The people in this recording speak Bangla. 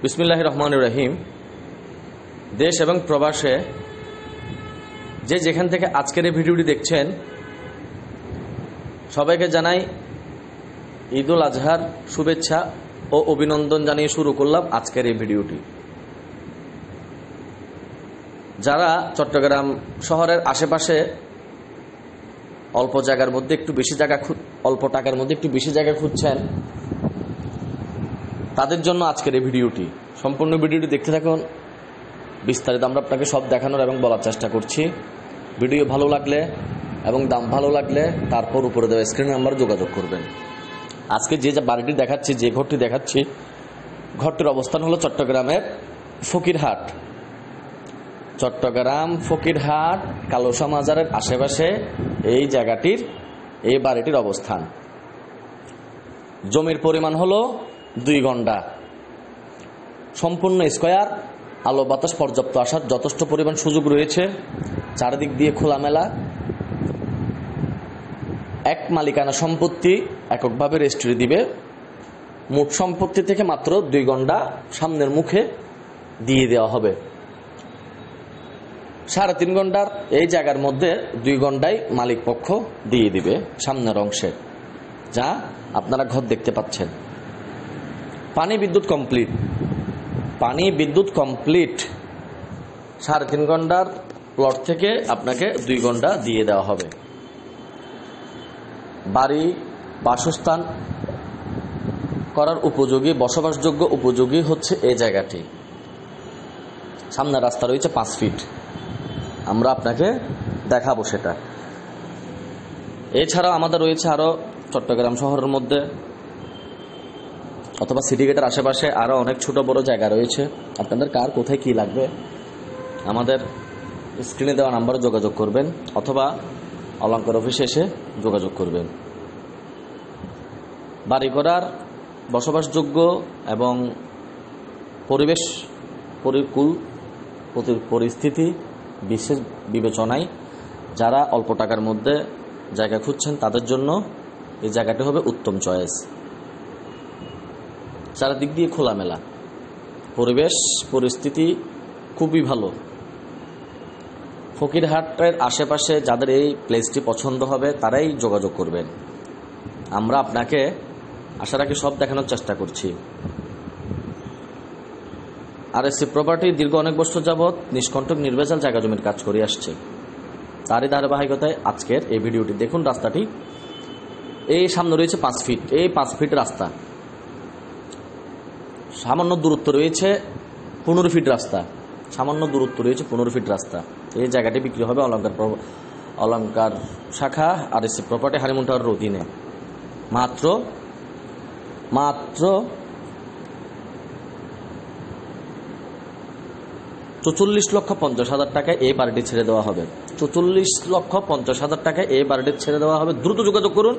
বিসমিল্লাহির রহমানির রহিম। দেশ এবং প্রবাসে যে যেখান থেকে আজকের এই ভিডিওটি দেখছেন সবাইকে জানাই ঈদুল আজহার শুভেচ্ছা ও অভিনন্দন জানিয়ে শুরু করলাম আজকের এই ভিডিওটি। যারা চট্টগ্রাম শহরের আশেপাশে অল্প জায়গার মধ্যে একটু বেশি জায়গা অল্প টাকার মধ্যে একটু বেশি জায়গা খুঁজছেন তাদের জন্য আজকের এই ভিডিওটি। সম্পূর্ণ ভিডিওটি দেখতে থাকুন, বিস্তারিত আমরা আপনাকে সব দেখানোর এবং বলার চেষ্টা করছি। ভিডিও ভালো লাগলে এবং দাম ভালো লাগলে তারপর উপরে দেওয়া স্ক্রিন নাম্বার যোগাযোগ করবেন। আজকে যে বাড়িটি দেখাচ্ছি, যে ঘরটি দেখাচ্ছি, ঘরটির অবস্থান হলো চট্টগ্রামের ফকিরহাট। চট্টগ্রাম ফকিরহাট কালোসা মাজারের আশেপাশে এই জায়গাটির, এই বাড়িটির অবস্থান। জমির পরিমাণ হলো 2 ঘন্টা, সম্পূর্ণ স্কয়ার, আলো বাতাস পর্যাপ্ত আসার যথেষ্ট পরিমাণ সুযোগ রয়েছে। চারিদিক দিয়ে খোলামেলা, এক মালিকানা সম্পত্তি, এককভাবে রেজিস্ট্রি দিবে। মোট সম্পত্তি থেকে মাত্র 2 ঘন্টা সামনের মুখে দিয়ে দেওয়া হবে। 3.5 ঘন্টার এই জায়গার মধ্যে 2 ঘন্টায় মালিক পক্ষ দিয়ে দিবে সামনের অংশে, যা আপনারা ঘর দেখতে পাচ্ছেন। পানি বিদ্যুৎ কমপ্লিট, পানি বিদ্যুৎ কমপ্লিট। 3.5 ঘন্টার প্লট থেকে আপনাকে 2 ঘন্টা দিয়ে দেওয়া হবে। বাড়ি বাসস্থান করার উপযোগী, বসবাসযোগ্য উপযোগী হচ্ছে এই জায়গাটি। সামনে রাস্তা রয়েছে 5 ফিট, আমরা আপনাকে দেখাবো সেটা। এছাড়াও আমাদের রয়েছে আরো চট্টগ্রাম শহরের মধ্যে অথবা সিটি গেটের আশেপাশে আরো অনেক ছোট বড় জায়গা রয়েছে। আপনাদের কার কোথায় কি লাগবে আমাদের স্ক্রিনে দেওয়া নাম্বারে যোগাযোগ করবেন অথবা অলংকার অফিসে এসে যোগাযোগ করবেন। বাড়ি করার বসবাসযোগ্য এবং পরিবেশ পরিকূল পরিস্থিতি বিশেষ বিবেচনায় যারা অল্প টাকার মধ্যে জায়গা খুঁজছেন তাদের জন্য এই জায়গাটি হবে উত্তম চয়েস। চারিদিক দিয়ে খোলামেলা, পরিবেশ পরিস্থিতি খুবই ভালো। ফকিরহাটের আশেপাশে যাদের এই প্লেসটি পছন্দ হবে তারাই যোগাযোগ করবেন। আমরা আপনাকে আশা রাখি সব দেখানোর চেষ্টা করছি। আরএসসি প্রপার্টি দীর্ঘ অনেক বছর যাবৎ নিষ্কণ্টক নির্ভেজাল জায়গা জমির কাজ করে আসছে। তারই ধারাবাহিকতায় আজকের এই ভিডিওটি দেখুন। রাস্তাটি এই সামনে রয়েছে 5 ফিট, এই 5 ফিট রাস্তা, সামান্য দূরত্ব রয়েছে 15 ফিট রাস্তা, সামান্য দূরত্ব রয়েছে 15 ফিট রাস্তা। এই জায়গাটি বিক্রি হবে অলংকার শাখা আরএসসি প্রপার্টি হানিমুন টাওয়ারের অধীনে। মাত্র 44,50,000 টাকায় এই বাড়িটি ছেড়ে দেওয়া হবে। 44,50,000 টাকায় এই বাড়িটি ছেড়ে দেওয়া হবে। দ্রুত যোগাযোগ করুন।